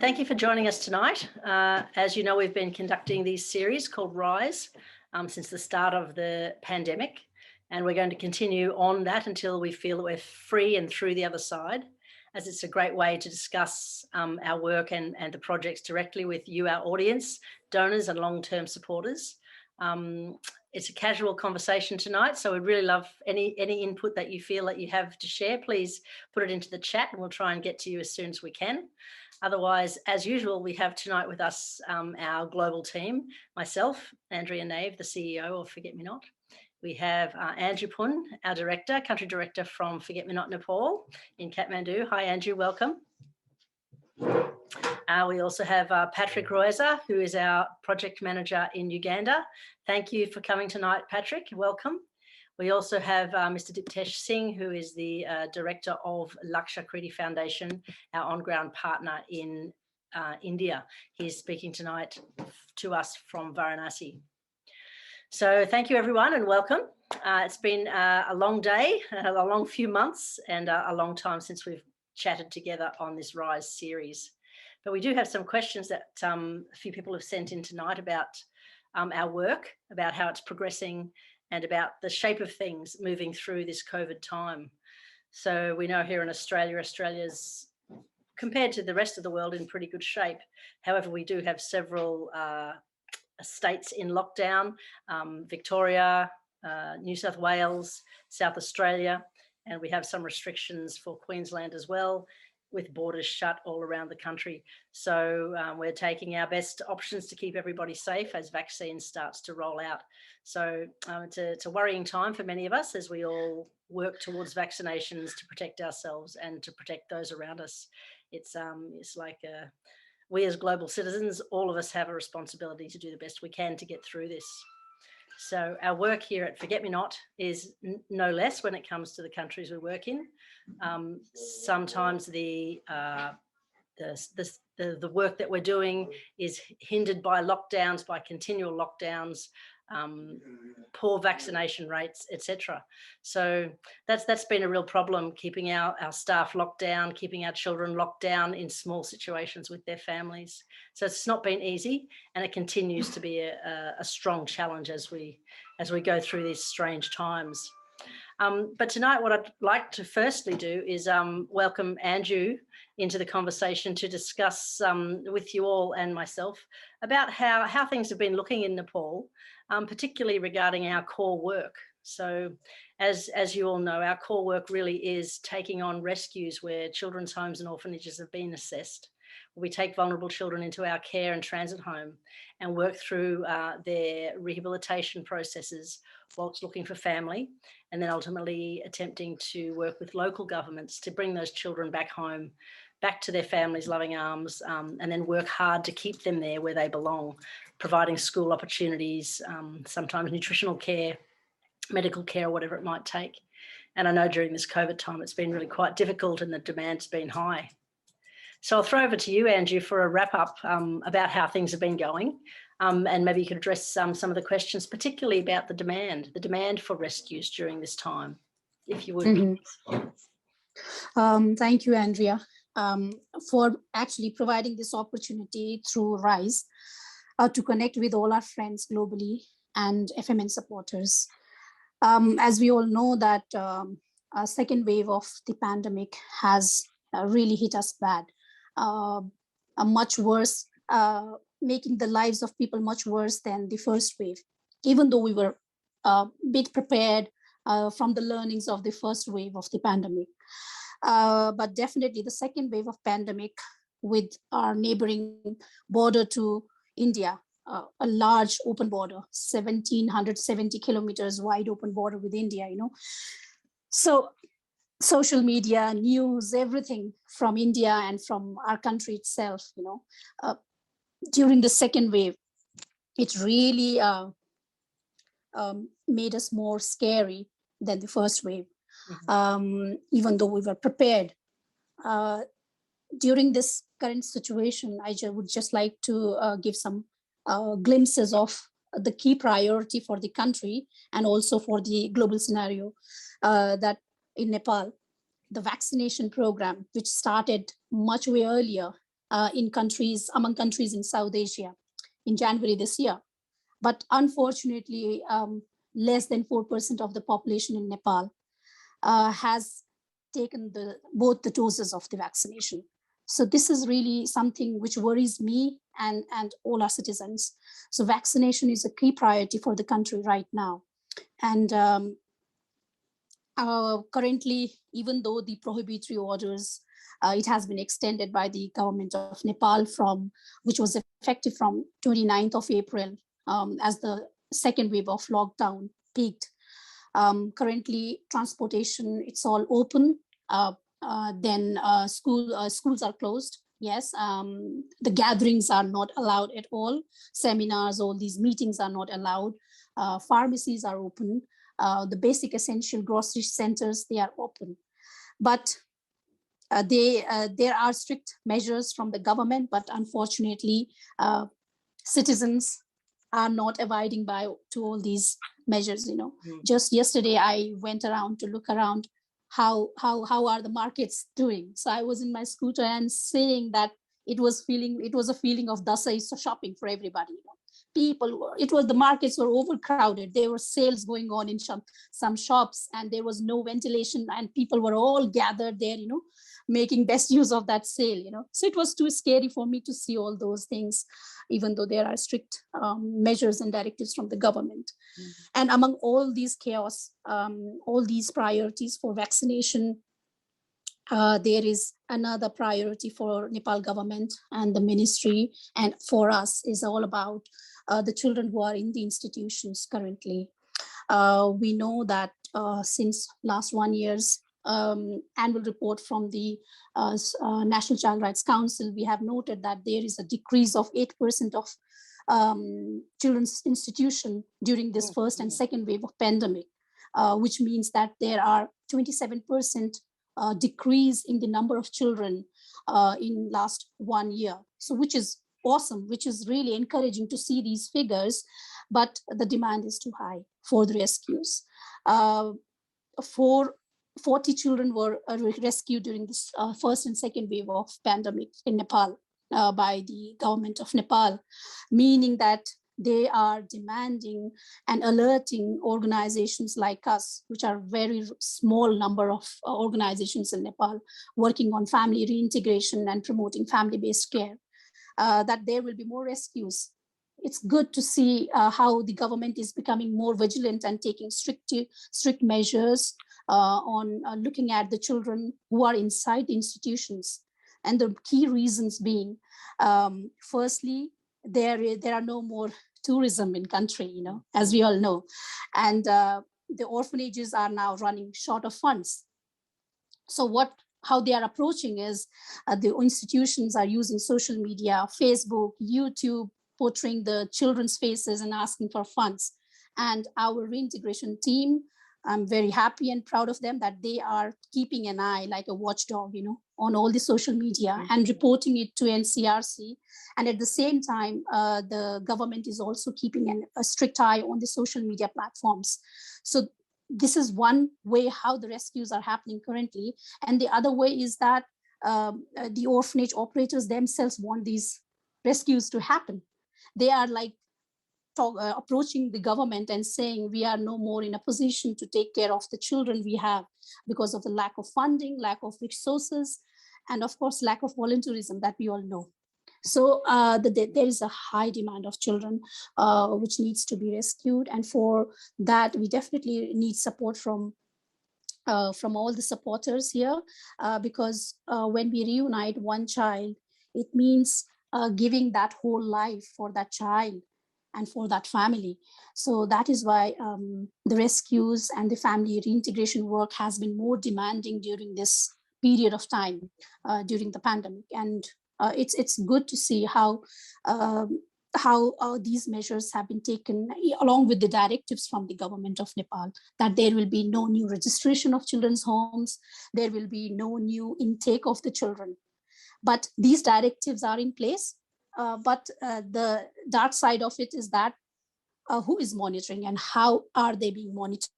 thank you for joining us tonight. As you know, we've been conducting these series called Rise since the start of the pandemic, and we're going to continue on that until we feel that we're free and through the other side, as it's a great way to discuss our work and the projects directly with you, our audience, donors and long-term supporters. It's a casual conversation tonight, so we'd really love any input that you feel that you have to share. Please put it into the chat and we'll try and get to you as soon as we can. Otherwise, as usual, we have tonight with us our global team, myself, Andrea Nave, the CEO of Forget Me Not. We have Andrew Pun, our director, country director from Forget Me Not Nepal in Kathmandu. Hi, Andrew, welcome. We also have Patrick Roesa, who is our project manager in Uganda. Thank you for coming tonight, Patrick. Welcome. We also have Mr. Diptesh Singh, who is the director of Laksha Kriti Foundation, our on-ground partner in India. He's speaking tonight to us from Varanasi. So thank you, everyone, and welcome. It's been a long day, a long few months, and a long time since we've chatted together on this Rise series. But we do have some questions that a few people have sent in tonight about our work, about how it's progressing, and about the shape of things moving through this COVID time. So we know here in Australia, Australia's, compared to the rest of the world, in pretty good shape. However, we do have several states in lockdown, Victoria, New South Wales, South Australia, and we have some restrictions for Queensland as well, with borders shut all around the country. So we're taking our best options to keep everybody safe as vaccine starts to roll out. So it's a worrying time for many of us as we all work towards vaccinations to protect ourselves and to protect those around us. It's like we as global citizens, all of us have a responsibility to do the best we can to get through this. So our work here at Forget Me Not is no less when it comes to the countries we work in. Sometimes the work that we're doing is hindered by lockdowns, by continual lockdowns, poor vaccination rates, etc. So that's been a real problem, keeping our staff locked down, keeping our children locked down in small situations with their families. So it's not been easy, and it continues to be a strong challenge as we go through these strange times. But tonight, what I'd like to firstly do is welcome Andrew into the conversation to discuss with you all and myself about how things have been looking in Nepal, particularly regarding our core work. So as you all know, our core work really is taking on rescues where children's homes and orphanages have been assessed. We take vulnerable children into our care and transit home and work through their rehabilitation processes whilst looking for family, and then ultimately attempting to work with local governments to bring those children back home, back to their families' loving arms, and then work hard to keep them there where they belong, providing school opportunities, sometimes nutritional care, medical care, whatever it might take. And I know during this COVID time, it's been really quite difficult and the demand's been high. So I'll throw over to you, Andrew, for a wrap up about how things have been going. And maybe you could address some of the questions, particularly about the demand for rescues during this time, if you would. Mm-hmm. Thank you, Andrea, for actually providing this opportunity through RISE to connect with all our friends globally and FMN supporters. As we all know that a second wave of the pandemic has really hit us bad, much worse, making the lives of people much worse than the first wave, even though we were a bit prepared from the learnings of the first wave of the pandemic. But definitely the second wave of pandemic with our neighboring border to India, a large open border, 1,770 kilometers wide open border with India, So social media, news, everything from India and from our country itself, during the second wave, it really made us more scary than the first wave, even though we were prepared. During this current situation, I would just like to give some glimpses of the key priority for the country and also for the global scenario, that in Nepal, the vaccination program, which started much way earlier, among countries in South Asia in January this year. But unfortunately, less than 4% of the population in Nepal has taken both the doses of the vaccination. So this is really something which worries me and all our citizens. So vaccination is a key priority for the country right now. And currently, even though the prohibitory orders, it has been extended by the government of Nepal which was effective from 29th of April as the second wave of lockdown peaked. Currently, transportation, it's all open. Then schools are closed. Yes, the gatherings are not allowed at all. Seminars, all these meetings are not allowed. Pharmacies are open. The basic essential grocery centers, they are open. But there are strict measures from the government, but unfortunately, citizens are not abiding to all these measures. Just yesterday I went around to look around how are the markets doing. So I was in my scooter and saying that it was a feeling of Dasai shopping for everybody. The markets were overcrowded. There were sales going on in some shops, and there was no ventilation, and people were all gathered there, making best use of that sale. So it was too scary for me to see all those things, even though there are strict measures and directives from the government. And among all these chaos, all these priorities for vaccination, there is another priority for Nepal government and the ministry, and for us, is all about the children who are in the institutions currently. We know that since last 1 year's annual report from the National Child Rights Council, we have noted that there is a decrease of 8% of children's institution during this first and second wave of pandemic, which means that there are 27% decrease in the number of children in last 1 year. So which is awesome, which is really encouraging to see these figures, but the demand is too high for the rescues. 40 children were rescued during this first and second wave of pandemic in Nepal by the government of Nepal, meaning that they are demanding and alerting organizations like us, which are very small number of organizations in Nepal working on family reintegration and promoting family-based care, that there will be more rescues. It's good to see how the government is becoming more vigilant and taking strict measures on looking at the children who are inside the institutions. And the key reasons being, firstly, there are no more tourism in country, as we all know. And the orphanages are now running short of funds. So how they are approaching is the institutions are using social media, Facebook, YouTube, portraying the children's faces and asking for funds. And our reintegration team, I'm very happy and proud of them that they are keeping an eye like a watchdog, on all the social media and reporting it to NCRC. And at the same time, the government is also keeping a strict eye on the social media platforms. So this is one way how the rescues are happening currently. And the other way is that the orphanage operators themselves want these rescues to happen. They are like approaching the government and saying we are no more in a position to take care of the children we have because of the lack of funding, lack of resources, and of course, lack of volunteerism that we all know. So there is a high demand of children which needs to be rescued. And for that, we definitely need support from all the supporters here, because when we reunite one child, it means giving that whole life for that child and for that family. So that is why the rescues and the family reintegration work has been more demanding during this period of time during the pandemic. And it's good to see how these measures have been taken along with the directives from the government of Nepal, that there will be no new registration of children's homes, there will be no new intake of the children. But these directives are in place. But the dark side of it is that who is monitoring and how are they being monitored,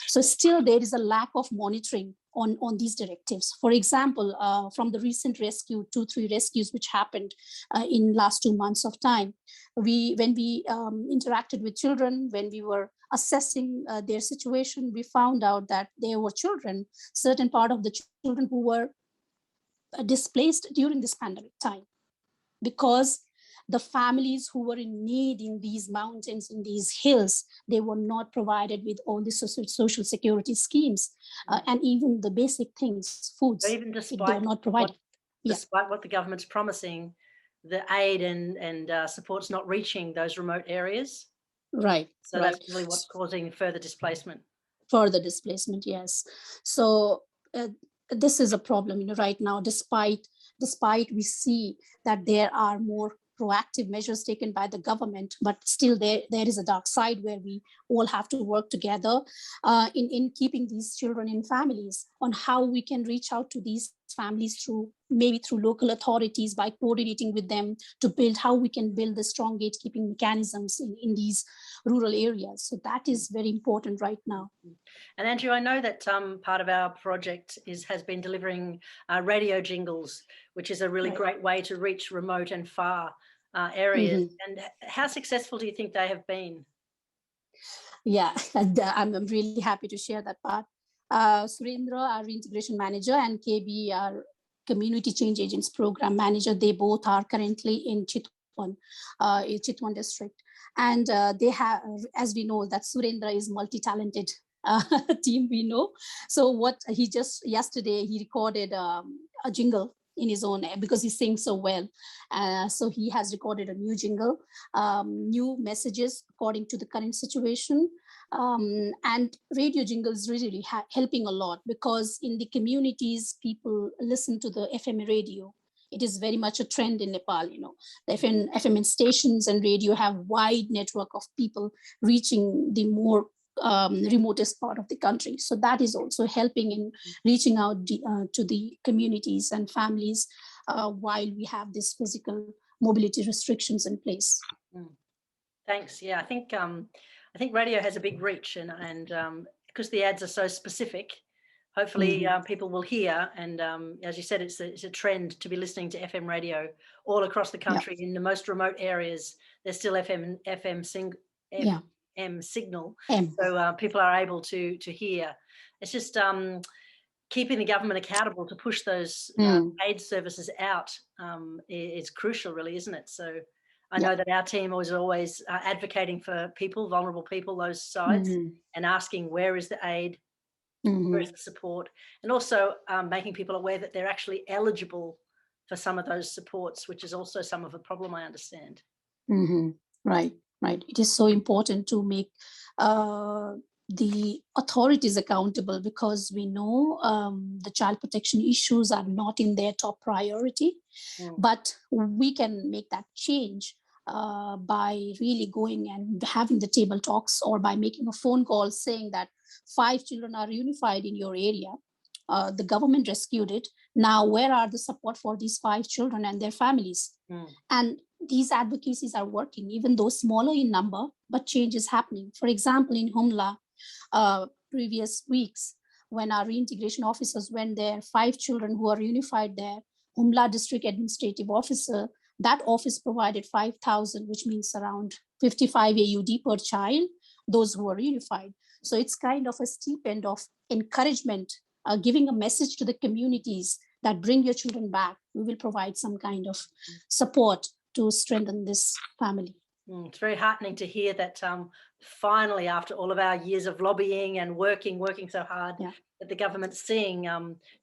So still there is a lack of monitoring on these directives. For example, from the recent 2-3 rescues which happened in last 2 months of time, when we interacted with children, when we were assessing their situation, we found out that there were children, certain part of the children who were displaced during this pandemic time, because the families who were in need in these mountains, in these hills, they were not provided with all the social security schemes and even the basic things, foods. But even they were not provided. Despite what the government's promising, the aid and support's not reaching those remote areas. Right. So that's really what's causing further displacement. Further displacement, yes. So this is a problem, right now, despite we see that there are more proactive measures taken by the government, but still there is a dark side where we all have to work together in keeping these children in families, on how we can reach out to these families maybe through local authorities, by coordinating with them to build how we can build the strong gatekeeping mechanisms in these rural areas. So that is very important right now. And Andrew, I know that part of our project has been delivering radio jingles, which is a really great way to reach remote and far areas. And how successful do you think they have been? Yeah, I'm really happy to share that part. Surendra, our reintegration manager, and KB, our community change agents program manager, they both are currently in Chitwan district. And they have, as we know, that Surendra is multi-talented team, we know. So what yesterday he recorded a jingle in his own, because he sings so well. So he has recorded a new jingle, new messages according to the current situation. And radio jingles really helping a lot, because in the communities, people listen to the FM radio. It is very much a trend in Nepal, The FM stations and radio have wide network of people reaching the more remotest part of the country. So that is also helping in reaching out to the communities and families while we have this physical mobility restrictions in place. Thanks. Yeah, I think radio has a big reach, and because the ads are so specific, hopefully people will hear. And as you said, it's a trend to be listening to FM radio all across the country. In the most remote areas, there's still FM signal, so people are able to hear. It's just keeping the government accountable to push those aid services out is crucial, really, isn't it? So I know that our team was always advocating for people, vulnerable people, those sides, and asking where is the aid, where is the support, and also making people aware that they're actually eligible for some of those supports, which is also some of the problem, I understand. Right. It is so important to make the authorities accountable, because we know the child protection issues are not in their top priority, but we can make that change by really going and having the table talks, or by making a phone call saying that 5 children are reunified in your area. The government rescued it. Now, where are the support for these 5 children and their families? And these advocacies are working, even though smaller in number, but change is happening. For example, in Humla, previous weeks, when our reintegration officers went there, 5 children who are reunified there, Humla district administrative officer, that office provided 5,000, which means around 55 AUD per child, those who are reunified. So it's kind of a stipend of encouragement, giving a message to the communities that bring your children back. We will provide some kind of support to strengthen this family. It's very heartening to hear that finally, after all of our years of lobbying and working so hard, that the government's seeing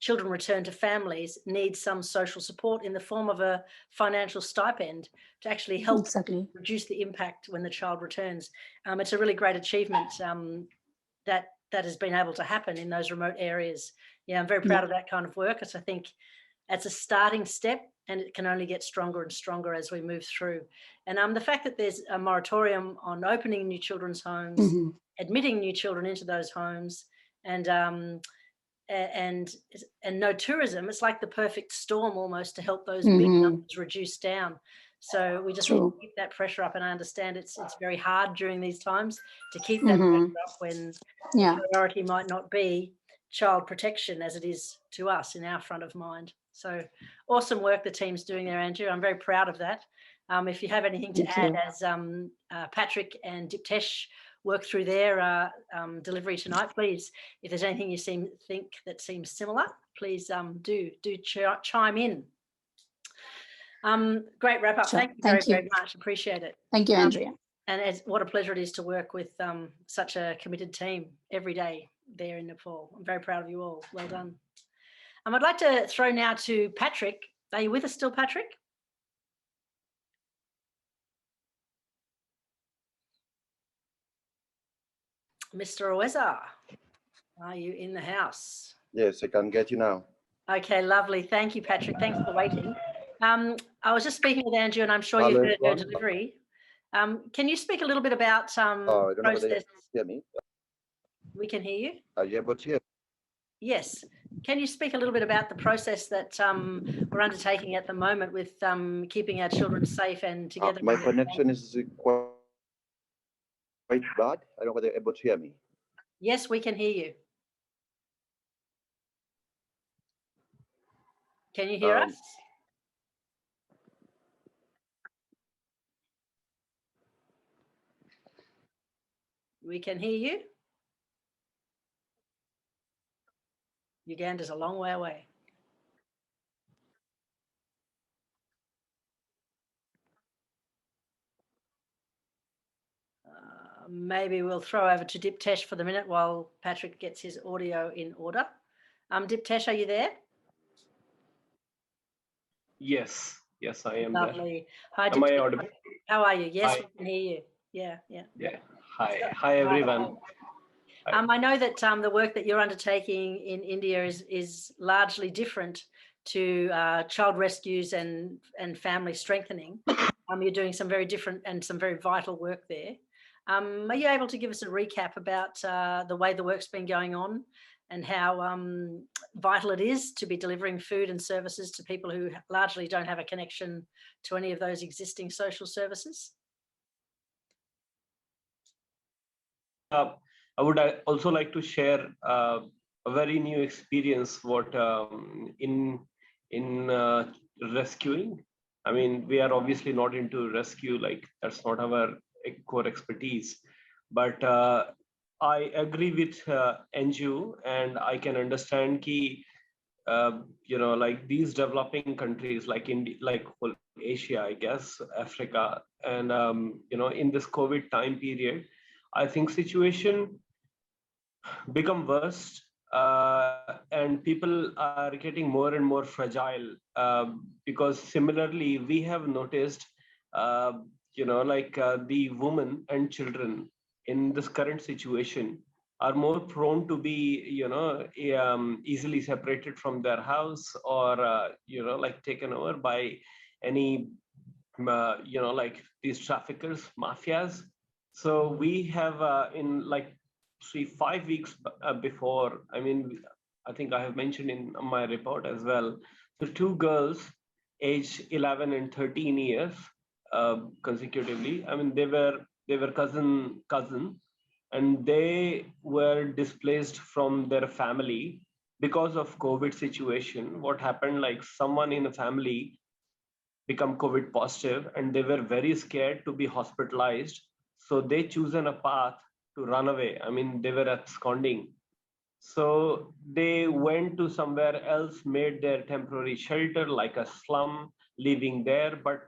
children return to families need some social support in the form of a financial stipend to actually help reduce the impact when the child returns. It's a really great achievement that has been able to happen in those remote areas. Yeah, I'm very proud of that kind of work. I think it's a starting step, and it can only get stronger and stronger as we move through. And the fact that there's a moratorium on opening new children's homes, admitting new children into those homes, and no tourism, it's like the perfect storm almost to help those big numbers reduce down. So we just need to keep that pressure up, and I understand it's very hard during these times to keep that pressure up when the priority might not be child protection as it is to us in our front of mind. So awesome work the team's doing there, Andrew. I'm very proud of that. If you have anything to add as Patrick and Diptesh work through their delivery tonight, please, if there's anything you think that seems similar, please do chime in. Great wrap up. Sure. Thank you very much. Appreciate it. Thank you, Andrea. And what a pleasure it is to work with such a committed team every day there in Nepal. I'm very proud of you all. Well done. I'd like to throw now to Patrick. Are you with us still, Patrick? Mr. Oweza, are you in the house? Yes, I can get you now. Okay, lovely. Thank you, Patrick. Thanks for waiting. I was just speaking with Andrew, and I'm sure you heard her delivery. Can you speak a little bit about I don't know whether you process? hear me. We can hear you. Are you able to hear? Yes. Can you speak a little bit about the process that we're undertaking at the moment with keeping our children safe and together? My connection is quite bad. I don't know whether you're able to hear me. Yes, we can hear you. Can you hear us? We can hear you. Uganda's a long way away. Maybe we'll throw over to Diptesh for the minute while Patrick gets his audio in order. Diptesh, are you there? Yes, I am. Lovely. There. Hi, am Diptesh. I audible? How are you? Yes, Hi. we can hear you. Yeah. Hi everyone. I know that the work that you're undertaking in India is largely different to child rescues and family strengthening. You're doing some very different and some very vital work there. Are you able to give us a recap about the way the work's been going on and how vital it is to be delivering food and services to people who largely don't have a connection to any of those existing social services? I would also like to share a very new experience what in rescuing. I mean, we are obviously not into rescue, like that's not our core expertise, but I agree with Anju, and I can understand ki, like these developing countries like India, like whole Asia, I guess, Africa, and in this COVID time period, I think situation become worse, and people are getting more and more fragile, because similarly we have noticed the women and children in this current situation are more prone to be easily separated from their house, or taken over by any like these traffickers, mafias. So we have in like 5 weeks before, I think I have mentioned in my report as well, so 2 girls aged 11 and 13 years consecutively, they were cousin, and they were displaced from their family because of COVID situation. What happened, like someone in the family become COVID positive, and they were very scared to be hospitalized, so they chosen a path to run away. They were absconding. So they went to somewhere else, made their temporary shelter like a slum, living there. But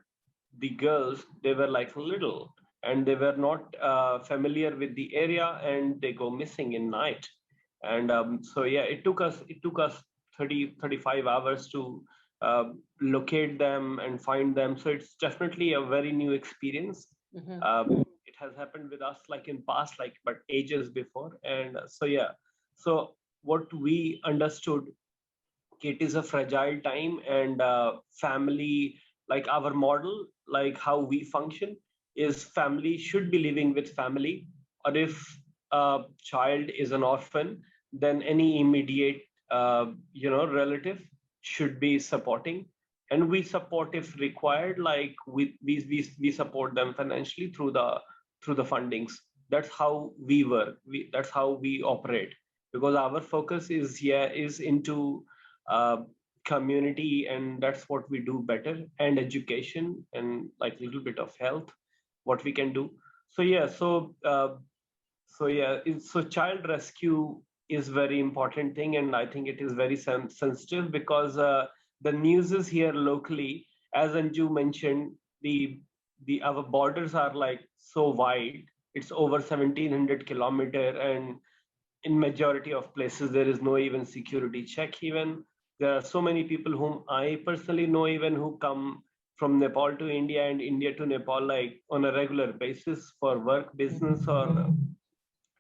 the girls, they were like little, and they were not familiar with the area, and they go missing in night. And so yeah, it took us 35 hours to locate them and find them. So it's definitely a very new experience. Mm-hmm. It has happened with us like in past, but ages before. And so yeah, so what we understood, it is a fragile time, and family, like our model, like how we function is family should be living with family, or if a child is an orphan, then any immediate relative should be supporting, and we support if required, like we support them financially through the fundings. That's how we work, that's how we operate. because our focus is into community, and that's what we do better, and education, and like a little bit of health, what we can do. So yeah, so child rescue is very important thing, and I think it is very sensitive, because the news is here locally, as Anju mentioned, the our borders are like so wide. It's over 1700 kilometer, and in majority of places there is no even security check. Even there are so many people whom I personally know, even who come from Nepal to India and India to Nepal, like on a regular basis for work, business, or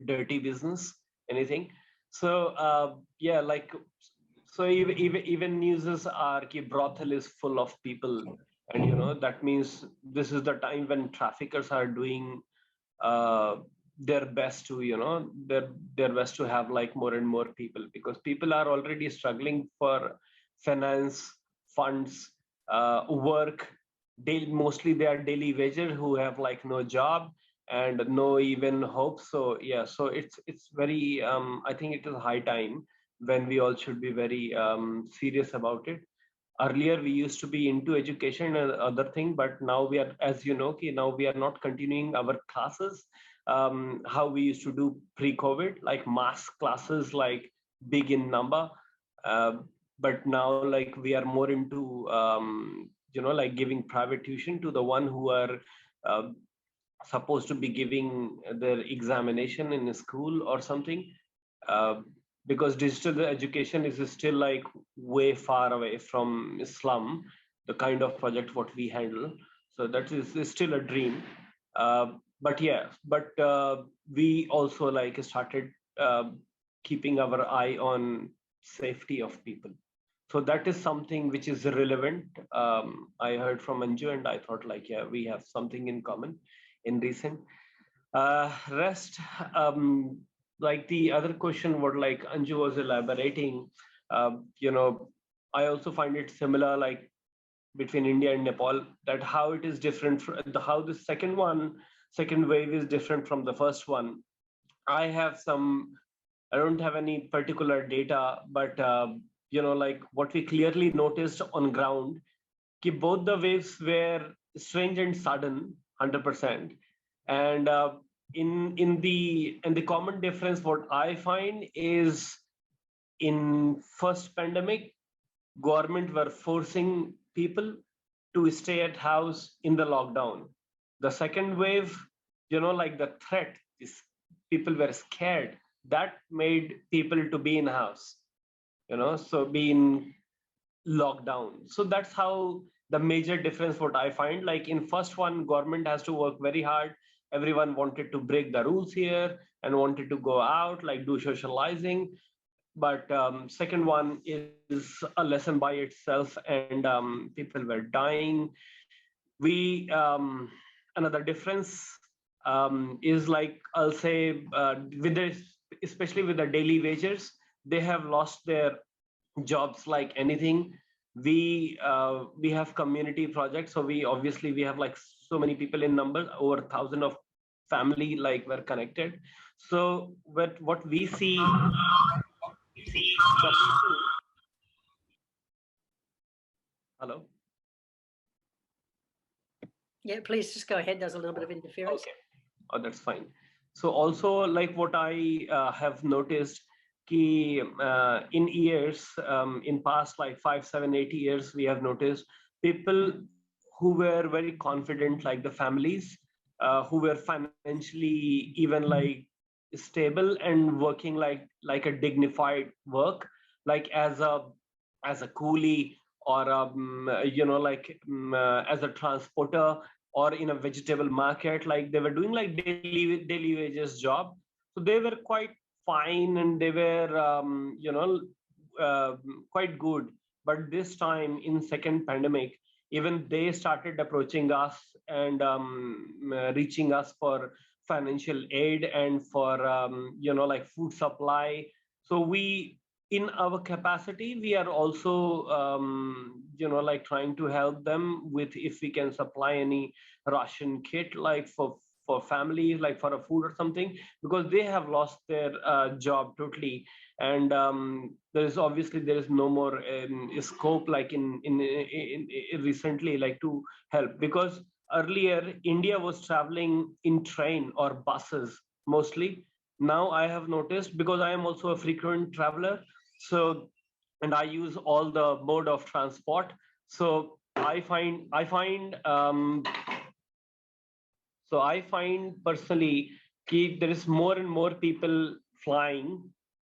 dirty business, anything. So yeah, like, so even newses are ki brothel is full of people, and that means this is the time when traffickers are doing uh, their best to their best to have like more and more people, because people are already struggling for finance, funds, work. Mostly they are daily wages who have like no job and no even hope. So yeah, so it's very I think it is high time when we all should be very serious about it. Earlier we used to be into education and other thing, but now we are, as you know, now we are not continuing our classes how we used to do pre-COVID, like mass classes, like big in number. uh, but now like we are more into like giving private tuition to the one who are uh, supposed to be giving their examination in a school or something. uh, because digital education is still like way far away from Islam, the kind of project what we handle. So that is still a dream. But yeah, but we also like started keeping our eye on safety of people. So that is something which is relevant. I heard from Anju, and I thought like, yeah, we have something in common in recent. Rest, like the other question, what like Anju was elaborating, I also find it similar, like between India and Nepal, that how it is different, how the second wave is different from the first one. I don't have any particular data, but like what we clearly noticed on ground, ki both the waves were strange and sudden, 100%. And in the common difference, what I find is, in first pandemic, government were forcing people to stay at house in the lockdown. The second wave, like the threat is, people were scared. That made people to be in house, so be in lockdown. So that's how the major difference what I find. Like in first one, government has to work very hard. Everyone wanted to break the rules here and wanted to go out, like do socializing. But second one is a lesson by itself, and people were dying. We Another difference is, like, I'll say, with the, especially with the daily wages, they have lost their jobs like anything. We have community projects, so we have like so many people in numbers, over 1,000 of family like were connected. So what we see, the people, hello. Yeah, please just go ahead. There's a little bit of interference. Okay. Oh, that's fine. So also, like what I have noticed, in years, in past like 5, 7, 8 years, we have noticed people who were very confident, like the families, who were financially even like stable and working like a dignified work, like as a coolie, or as a transporter, or in a vegetable market, like they were doing like daily wages job. So they were quite fine, and they were quite good. But this time in second pandemic, even they started approaching us and reaching us for financial aid and for like food supply. So we, in our capacity, we are also like trying to help them with, if we can supply any ration kit, like for for family, like for a food or something, because they have lost their job totally. And there is no more scope like in recently like to help, because earlier India was traveling in train or buses mostly. Now I have noticed, because I am also a frequent traveler, so, and I use all the mode of transport. So I find personally that there is more and more people flying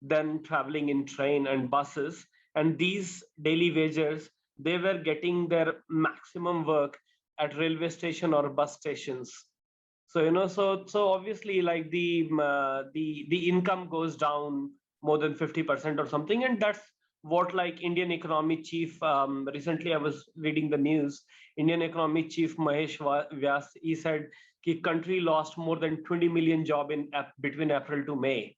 than traveling in train and buses. And these daily wagers, they were getting their maximum work at railway station or bus stations. So so obviously like the income goes down more than 50% or something. And that's what like Indian economy chief, recently I was reading the news, Indian economy chief Mahesh Vyas, he said the country lost more than 20 million job in between April to May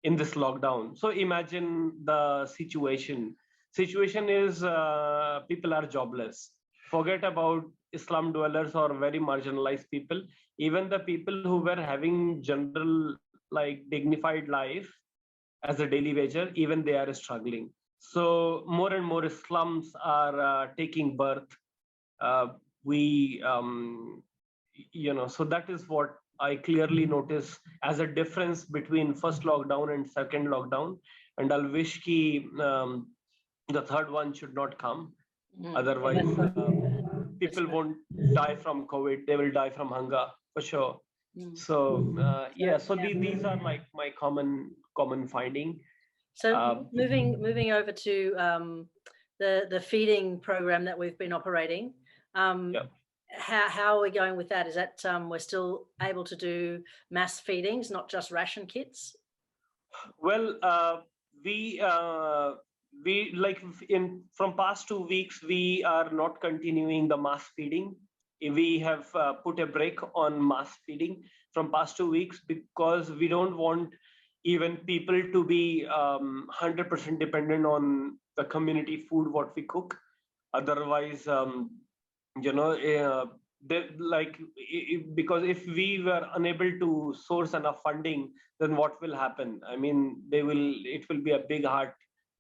in this lockdown. So imagine the situation. Situation is people are jobless. Forget about slum dwellers or very marginalized people. Even the people who were having general like dignified life as a daily wager, even they are struggling. So more and more slums are taking birth. We so that is what I clearly notice as a difference between first lockdown and second lockdown. And I'll wish the third one should not come. Otherwise, people won't die from COVID. They will die from hunger for sure. So yeah, so these are like my common finding. So moving over to the feeding program that we've been operating. How are we going with that? Is that we're still able to do mass feedings, not just ration kits? Well, we like from past 2 weeks, we are not continuing the mass feeding. We have put a break on mass feeding from past 2 weeks, because we don't want even people to be 100% dependent on the community food what we cook. Otherwise, because if we were unable to source enough funding, then what will happen? I mean, it will be a big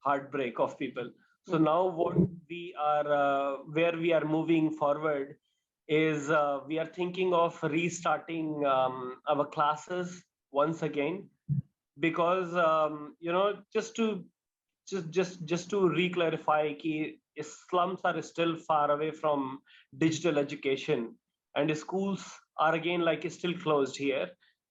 heartbreak of people. So now what we are, where we are moving forward is we are thinking of restarting our classes once again, because just to re-clarify, slums are still far away from digital education, and schools are again like still closed here.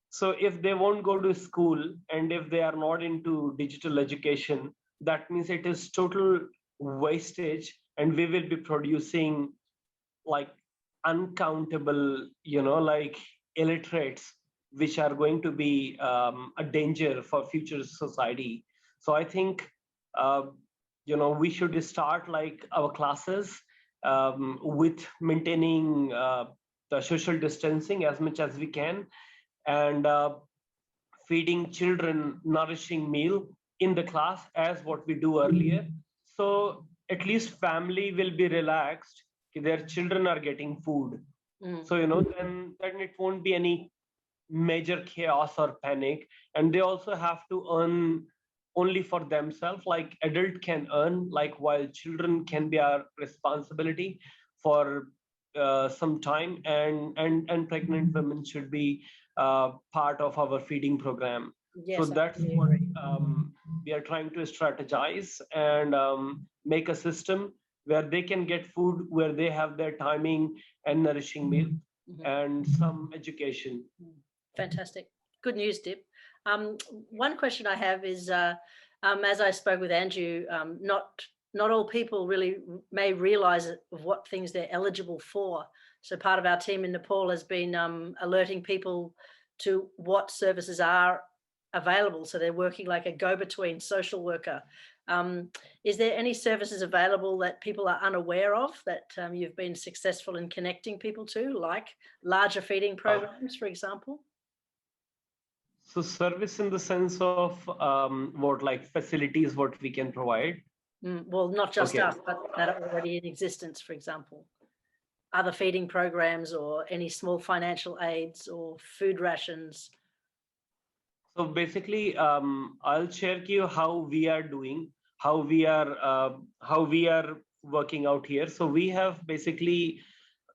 So if they won't go to school and if they are not into digital education, that means it is total wastage, and we will be producing like uncountable like illiterates, which are going to be a danger for future society. So I think we should start like our classes with maintaining the social distancing as much as we can, and feeding children nourishing meal in the class as what we do earlier. So at least family will be relaxed, their children are getting food. So then it won't be any major chaos or panic. And they also have to earn only for themselves, like adult can earn, like while children can be our responsibility for some time, and pregnant women should be part of our feeding program. Yes, so that's what we are trying to strategize and make a system where they can get food, where they have their timing and nourishing meal and some education. Fantastic. Good news, Dip. One question I have is, as I spoke with Andrew, not all people really may realize of what things they're eligible for. So part of our team in Nepal has been alerting people to what services are available. So they're working like a go-between social worker. Is there any services available that people are unaware of that you've been successful in connecting people to, like larger feeding programs, for example? So service in the sense of what, like facilities, what we can provide? Well, not just us, but that are already in existence, for example. other feeding programs or any small financial aids or food rations? So basically, I'll share you how we are doing, how we are working out here. So we have basically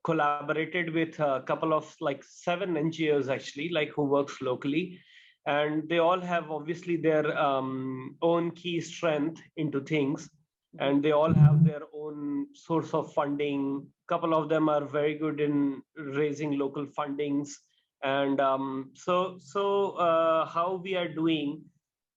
collaborated with a couple of like 7 NGOs actually, like who works locally, and they all have obviously their own key strength into things, and they all have their own source of funding. Couple of them are very good in raising local fundings, and how we are doing,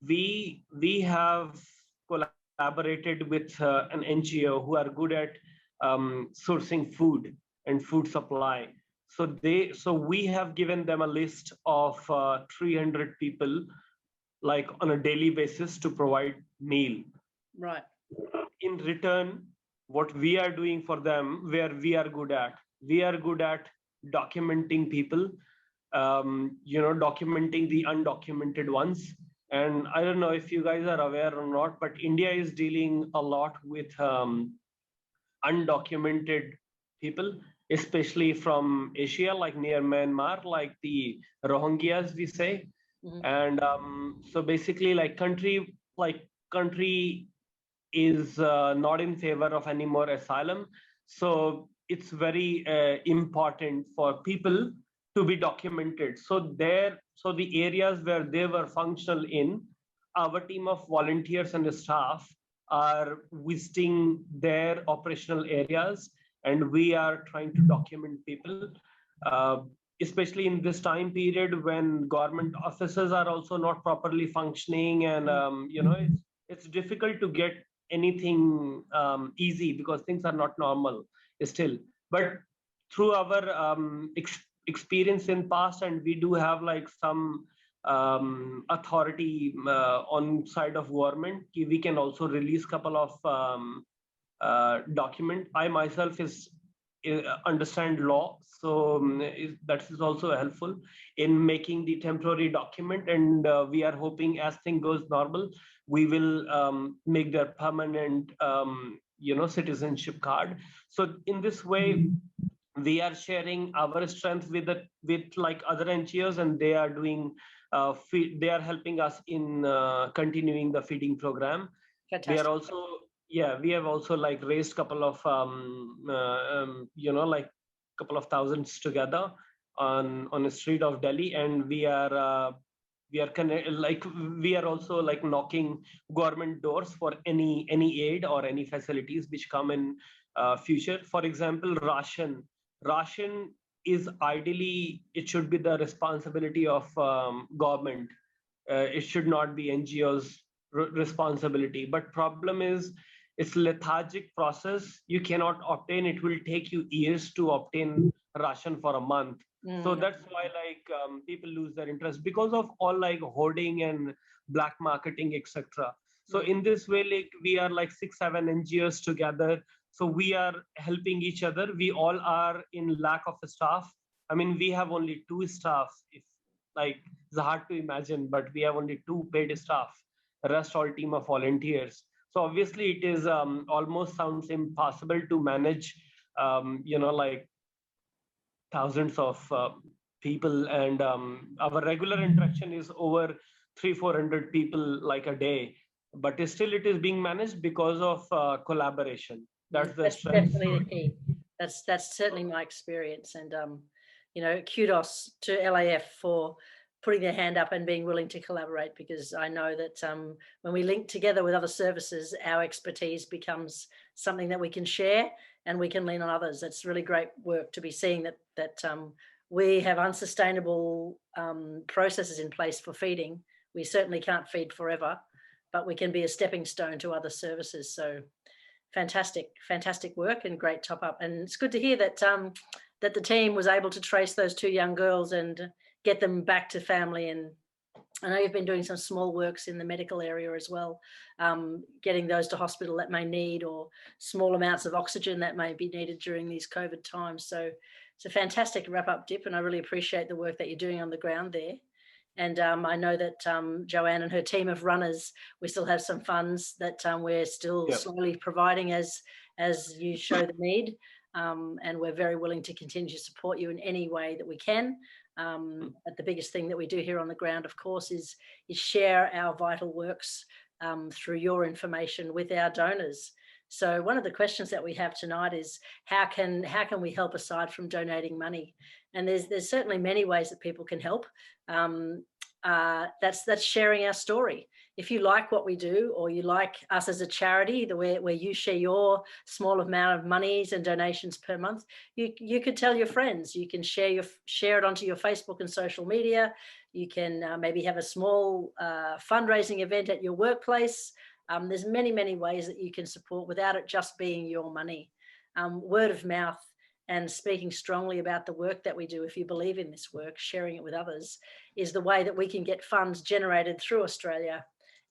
we have collaborated with an NGO who are good at sourcing food and food supply. So we have given them a list of 300 people, like on a daily basis, to provide meal. Right. In return, what we are doing for them, where we are good at documenting people, documenting the undocumented ones. And I don't know if you guys are aware or not, but India is dealing a lot with undocumented people, especially from Asia, like near Myanmar, like the Rohingyas, we say. Mhm. And so basically, country is not in favor of any more asylum. So it's very important for people to be documented. So the areas where they were functional in, our team of volunteers and staff are visiting their operational areas, and we are trying to document people, uh, especially in this time period when government offices are also not properly functioning, and it's difficult to get anything easy because things are not normal still. But through our experience in past, and we do have like some authority on side of government, we can also release couple of document. I myself is understand law, so that is also helpful in making the temporary document, and we are hoping as thing goes normal, we will make their permanent citizenship card. So in this way, we are sharing our strength with like other NGOs, and they are doing they are helping us in continuing the feeding program. Fantastic. We are also, yeah, we have also like raised couple of like couple of thousands together on the street of Delhi, and we are we are also like knocking government doors for any aid or any facilities which come in future. For example, ration is ideally, it should be the responsibility of government. It should not be NGOs responsibility. But problem is, it's lethargic process. You cannot obtain, it will take you years to obtain ration for a month. So that's why like people lose their interest because of all like hoarding and black marketing, etc. So in this way, like we are like 6-7 NGOs together. So we are helping each other. We all are in lack of staff. I mean, we have only 2 staff. If like it's hard to imagine, but we have only 2 paid staff. The rest all team of volunteers. So obviously, it is almost sounds impossible to manage. Like thousands of people, and our regular interaction is over 300-400 people like a day, but still it is being managed because of collaboration. That's the strength. Definitely the key. That's certainly my experience, and kudos to LAF for putting their hand up and being willing to collaborate, because I know that when we link together with other services, our expertise becomes something that we can share and we can lean on others. That's really great work to be seeing that we have unsustainable processes in place for feeding. We certainly can't feed forever, but we can be a stepping stone to other services. So fantastic work and great top up. And it's good to hear that that the team was able to trace those 2 young girls and get them back to family. And I know you've been doing some small works in the medical area as well, getting those to hospital that may need, or small amounts of oxygen that may be needed during these COVID times. So it's a fantastic wrap up, Dip, and I really appreciate the work that you're doing on the ground there. And I know that Joanne and her team of runners, we still have some funds that we're still slowly providing as you show the need. and we're very willing to continue to support you in any way that we can. But the biggest thing that we do here on the ground, of course, is share our vital works through your information with our donors. So one of the questions that we have tonight is how can we help aside from donating money? And there's certainly many ways that people can help. That's sharing our story. If you like what we do, or you like us as a charity, the way where you share your small amount of monies and donations per month, you could tell your friends. You can share it onto your Facebook and social media. You can maybe have a small fundraising event at your workplace. There's many ways that you can support without it just being your money. Word of mouth and speaking strongly about the work that we do, if you believe in this work, sharing it with others, is the way that we can get funds generated through Australia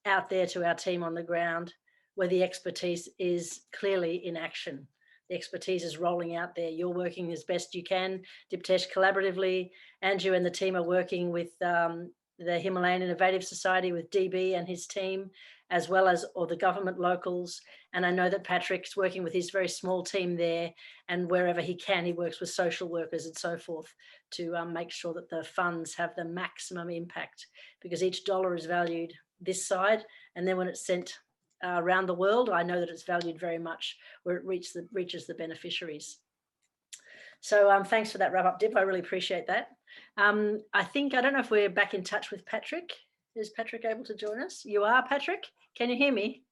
out there to our team on the ground, where the expertise is clearly in action. The expertise is rolling out there. You're working as best you can, Diptesh, collaboratively. Andrew and the team are working with the Himalayan Innovative Society, with DB and his team, as well as all the government locals. And I know that Patrick's working with his very small team there, and wherever he can, he works with social workers and so forth to make sure that the funds have the maximum impact, because each dollar is valued this side, and then when it's sent around the world, I know that it's valued very much where it reaches the beneficiaries. So thanks for that wrap up, Dip. I really appreciate that. I don't know if we're back in touch with Patrick. Is Patrick able to join us? You are, Patrick? Can you hear me?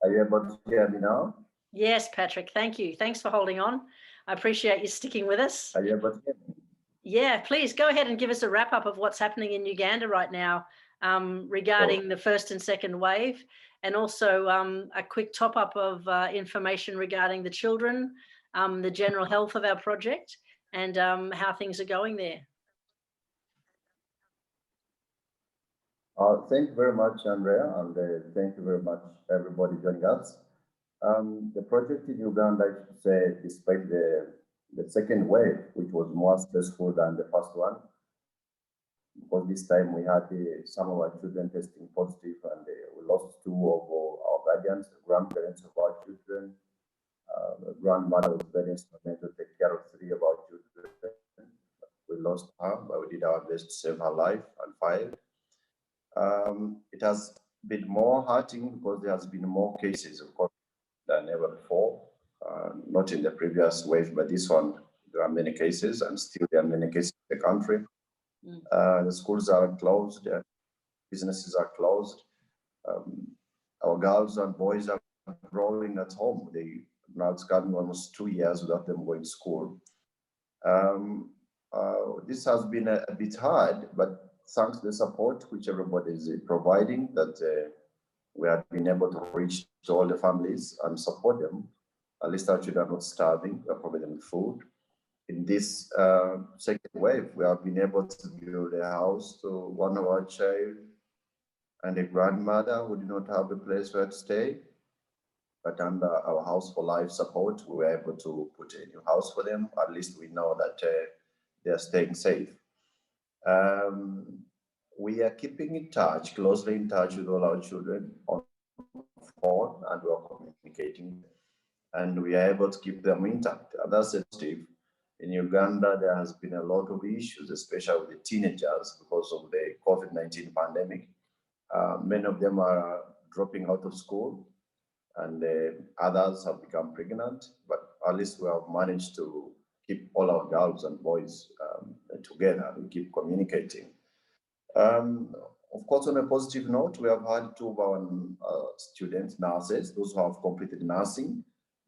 Are you able to hear me now? Yes, Patrick, thank you. Thanks for holding on. I appreciate you sticking with us. Are you able to hear me? Yeah, please go ahead and give us a wrap up of what's happening in Uganda right now regarding the first and second wave, and also a quick top up of information regarding the children, the general health of our project, and how things are going there. Thank you very much, Andrea, and thank you very much, everybody joining us. The project in Uganda, I should say, despite the second wave, which was more stressful than the first one, because this time we had some of our children testing positive, and we lost two of our guardians, the grandparents of our children. The grandmother was very instrumental to take care of three of our children. We lost her, but we did our best to save her life and 5. It has been more hurting because there has been more cases of COVID than ever before. Not in the previous wave, but this one, there are many cases, and still there are many cases in the country. The schools are closed, businesses are closed. Our girls and boys are growing at home. Now it's gotten almost 2 years without them going to school. This has been a bit hard, but thanks to the support which everybody is providing, that we have been able to reach to all the families and support them. At least our children are not starving. We are providing them food. In this second wave, we have been able to build a house to one of our child and a grandmother who did not have a place where to stay. But under our House for Life support, we were able to put a new house for them. At least we know that they are staying safe. We are keeping in touch, closely in touch with all our children on phone, and we are communicating, and we are able to keep them intact. And that's sensitive. In Uganda, there has been a lot of issues, especially with the teenagers, because of the COVID-19 pandemic. Many of them are dropping out of school, and others have become pregnant, but at least we have managed to keep all our girls and boys together and keep communicating. Of course, on a positive note, we have had 2 of our students, nurses, those who have completed nursing,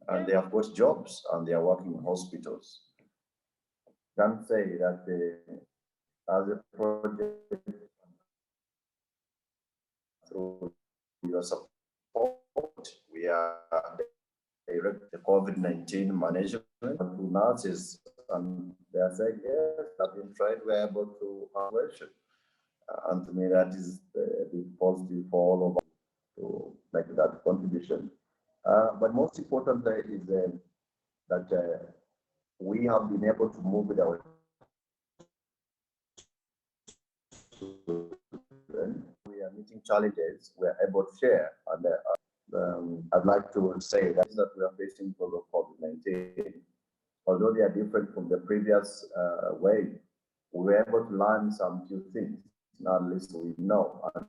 and they have got jobs and they are working in hospitals. I can say that as a project, through your support, we are direct the COVID-19 management to nurses, and they are saying, yes, have been tried, we are able to operation. And to me, that is a big positive for all of us to make that contribution. But most importantly is that we have been able to move with our children. We are meeting challenges. We are able to share And I'd like to say that we are facing because of COVID-19. Although they are different from the previous wave, we were able to learn some few things. Now, at least we know. And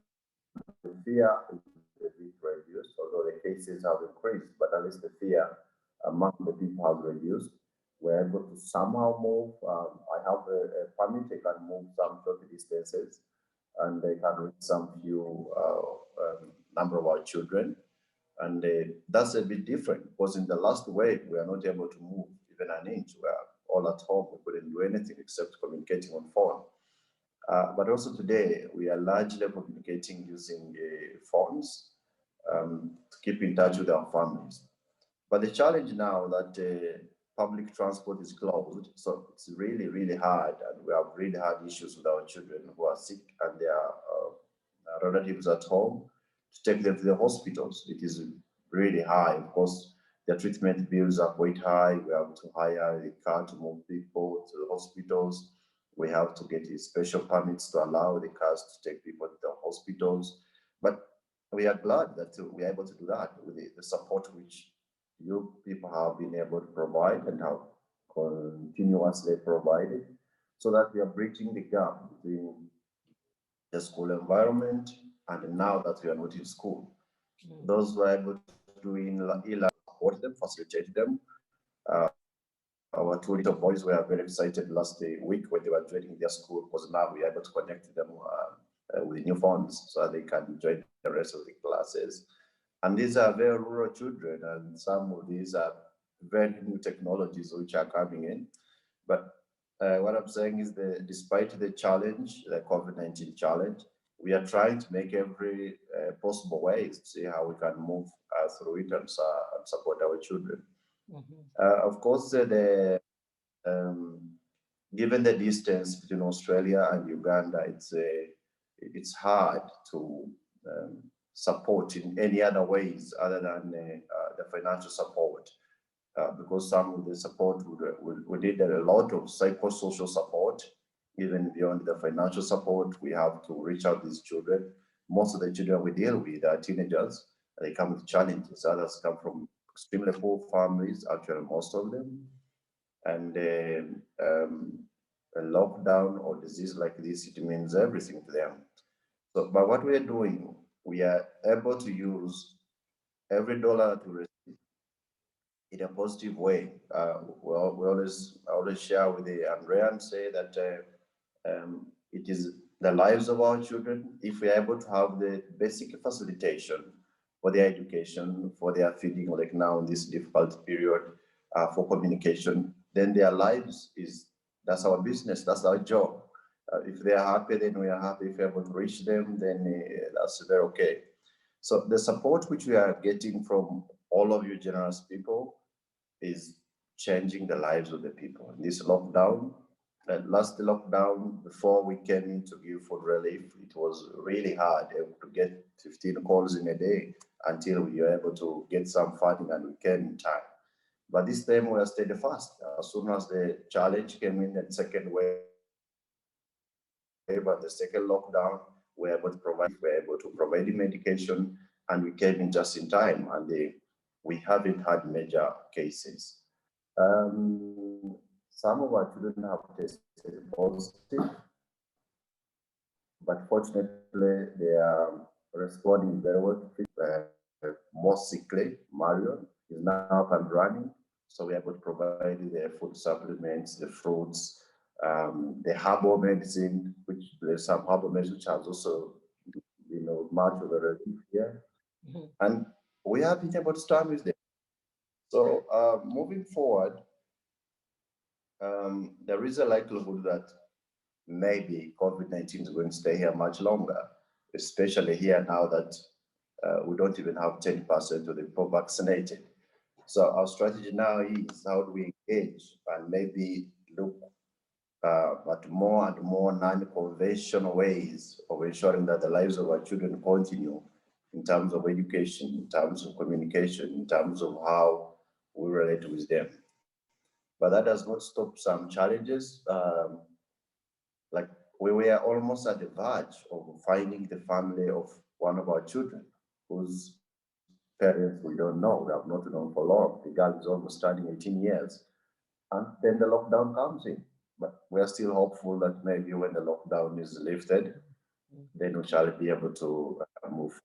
the fear is a bit reduced, although the cases have increased, but at least the fear among the people has reduced. We're able to somehow move. I have a permit, I can move some short distances, and they can reach some few number of our children. And that's a bit different because in the last wave, we are not able to move even an inch. We are all at home. We couldn't do anything except communicating on phone. But also today, we are largely communicating using phones to keep in touch with our families. But the challenge now that public transport is closed, so it's really, really hard, and we have really hard issues with our children who are sick and their relatives at home to take them to the hospitals. It is really high. Of course, the treatment bills are quite high. We have to hire a car to move people to the hospitals. We have to get special permits to allow the cars to take people to the hospitals. But we are glad that we are able to do that with the support which you people have been able to provide and have continuously provided, so that we are bridging the gap between the school environment and now that we are not in school. Those who are able to do e-learning, support them, facilitate them. Our two little boys were very excited last week when they were joining their school, because now we are able to connect them with new phones so they can join the rest of the classes. And these are very rural children, and some of these are very new technologies which are coming in. But what I'm saying is that despite the challenge, the COVID-19 challenge, we are trying to make every possible way to see how we can move through it and support our children. Of course, given the distance between Australia and Uganda, it's hard to support in any other ways other than the financial support, because some of the support would need a lot of psychosocial support. Even beyond the financial support, we have to reach out to these children. Most of the children we deal with are teenagers. They come with challenges. Others come from extremely poor families, actually most of them. And a lockdown or disease like this, it means everything to them. So, but what we are doing, we are able to use every dollar to receive in a positive way. Well, I always share with Andrea and say that it is the lives of our children. If we are able to have the basic facilitation for their education, for their feeding, like now in this difficult period, for communication, then their lives that's our business, that's our job. If they are happy, then we are happy. If we're able to reach them, then that's very okay. So the support which we are getting from all of you generous people is changing the lives of the people. In this lockdown, last lockdown, before we came in to give food relief, it was really hard to get 15 calls in a day until we were able to get some funding and we came in time. But this time we are steadfast. As soon as the challenge came in, the second wave, but the second lockdown, we were able to provide the medication, and we came in just in time, and we haven't had major cases. Some of our children have tested positive, but fortunately they are responding very well. More sickly, Marion is now up and running, so we're able to provide the food supplements, the fruits, the herbal medicine, which there's some herbal medicine which has also, much of a relief here. And we have been able to start with them. So moving forward, there is a likelihood that maybe COVID-19 is going to stay here much longer, especially here now that we don't even have 10% of the people vaccinated. So our strategy now is how do we engage and maybe look at more and more non-conventional ways of ensuring that the lives of our children continue in terms of education, in terms of communication, in terms of how we relate with them. But that does not stop some challenges. Like we were almost at the verge of finding the family of one of our children whose parents, we don't know. We have not known for long. The girl is almost turning 18 years. And then the lockdown comes in. But we are still hopeful that maybe when the lockdown is lifted, then we shall be able to move.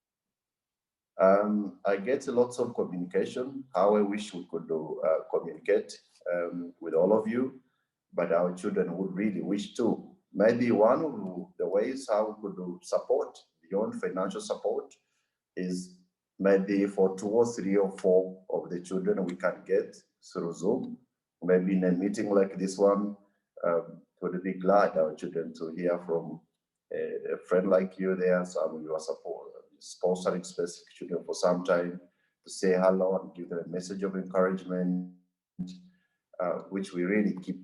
I get lots of communication, how I wish we could communicate with all of you, but our children would really wish to. Maybe one of the ways how we could do support beyond financial support is maybe for 2 or 3 or 4 of the children we can get through Zoom, maybe in a meeting like this one. Would be glad our children to hear from a friend like you there, some of your support, sponsoring specific children for some time to say hello and give them a message of encouragement, which we really keep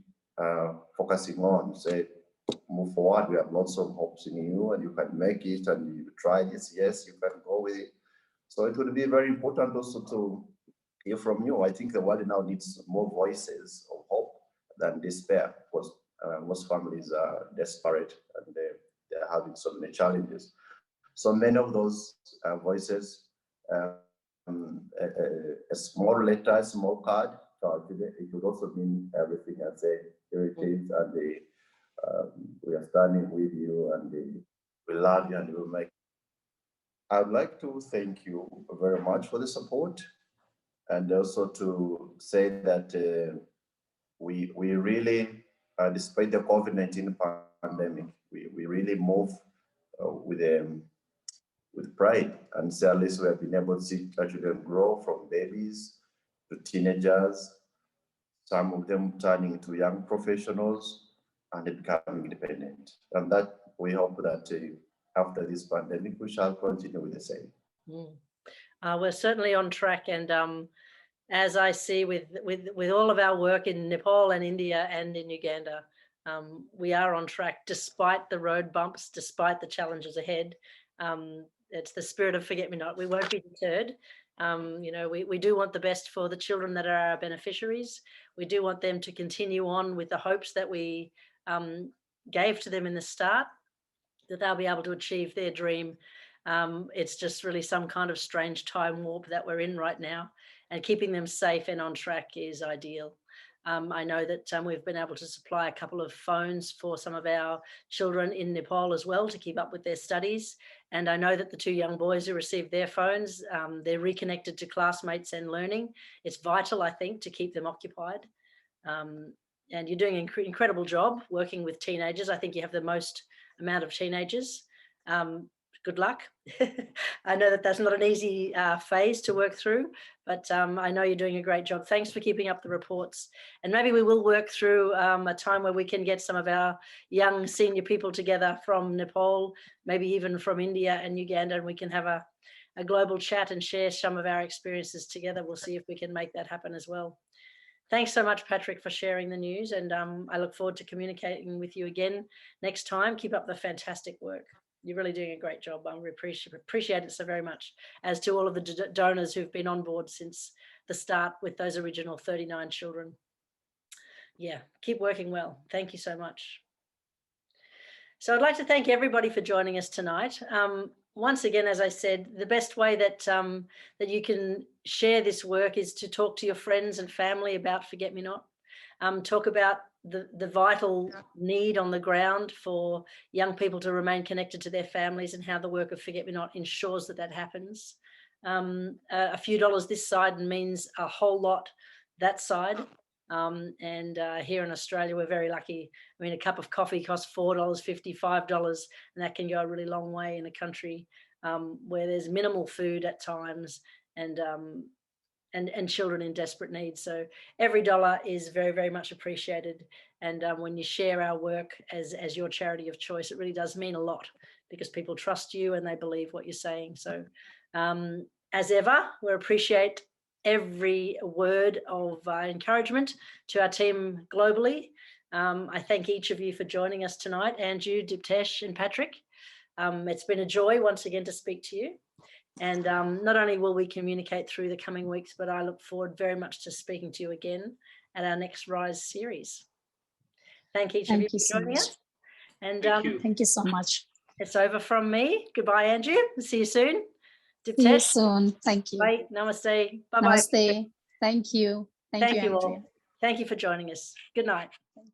focusing on. Say, move forward, we have lots of hopes in you and you can make it, and you try this, yes, you can go with it. So it would be very important also to hear from you. I think the world now needs more voices of hope than despair, because most families are desperate and they're having so many challenges. So many of those voices, a small letter, a small card, it would also mean everything. I say, here it is, and we are standing with you, and we love you, and we will make. I'd like to thank you very much for the support, and also to say that we really, despite the COVID-19 pandemic, we really move with pride, and say at least we have been able to see our children grow from babies to teenagers, some of them turning into young professionals and becoming independent. And that we hope that after this pandemic, we shall continue with the same. We're certainly on track, and as I see with all of our work in Nepal and India and in Uganda, we are on track despite the road bumps, despite the challenges ahead. It's the spirit of forget-me-not. We won't be deterred. We do want the best for the children that are our beneficiaries. We do want them to continue on with the hopes that we gave to them in the start, that they'll be able to achieve their dream. It's just really some kind of strange time warp that we're in right now, and keeping them safe and on track is ideal. I know that we've been able to supply a couple of phones for some of our children in Nepal as well to keep up with their studies. And I know that the 2 young boys who received their phones, they're reconnected to classmates and learning. It's vital, I think, to keep them occupied. And you're doing an incredible job working with teenagers. I think you have the most amount of teenagers. Good luck. I know that that's not an easy phase to work through, but I know you're doing a great job. Thanks for keeping up the reports. And maybe we will work through a time where we can get some of our young senior people together from Nepal, maybe even from India and Uganda, and we can have a global chat and share some of our experiences together. We'll see if we can make that happen as well. Thanks so much, Patrick, for sharing the news, and I look forward to communicating with you again next time. Keep up the fantastic work. You're really doing a great job. I appreciate it so very much, as to all of the donors who've been on board since the start with those original 39 children. Yeah, keep working well. Thank you so much. So I'd like to thank everybody for joining us tonight. Once again, as I said, the best way that that you can share this work is to talk to your friends and family about Forget-Me-Not. Talk about the vital need on the ground for young people to remain connected to their families, and how the work of Forget-Me-Not ensures that that happens. A few dollars this side means a whole lot that side. And here in Australia, we're very lucky. I mean, a cup of coffee costs $4.50, $5, and that can go a really long way in a country where there's minimal food at times, and children in desperate need. So every dollar is very, very much appreciated. And when you share our work as your charity of choice, it really does mean a lot, because people trust you and they believe what you're saying. So as ever, we appreciate every word of encouragement to our team globally. I thank each of you for joining us tonight, Andrew, Diptesh and Patrick. It's been a joy once again to speak to you. And not only will we communicate through the coming weeks, but I look forward very much to speaking to you again at our next Rise series. Thank each of you for joining us. And thank you so much. It's over from me. Goodbye, Andrew. See you soon. See you Diptesh, soon. Thank you. bye. Namaste. Bye-bye. Namaste. Thank you. Thank you, Thank you Andrea. all. Thank you for joining us. Good night. Thank you.